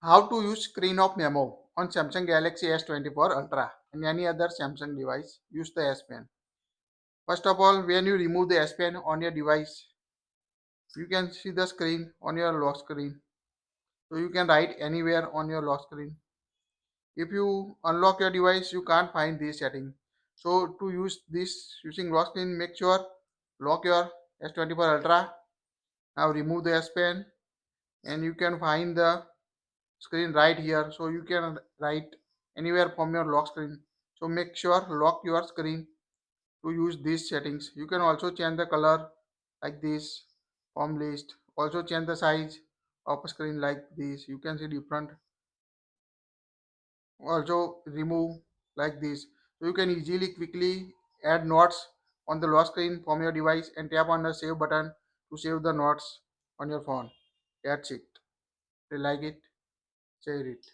How to use screen of Memo on Samsung Galaxy S24 Ultra and any other Samsung device. Use the S Pen. First of all, when you remove the S Pen on your device, you can see the screen on your lock screen. So you can write anywhere on your lock screen. If you unlock your device, you can't find this setting. So to use this using lock screen, make sure lock your S24 Ultra. Now remove the S Pen and you can find the screen right here, so you can write anywhere from your lock screen. So make sure lock your screen to use these settings. You can also change the color like this from list, also change the size of a screen like this. You can see different, also remove like this. So you can easily quickly add notes on the lock screen from your device and tap on the save button to save the notes on your phone. That's it. If you like it, share it.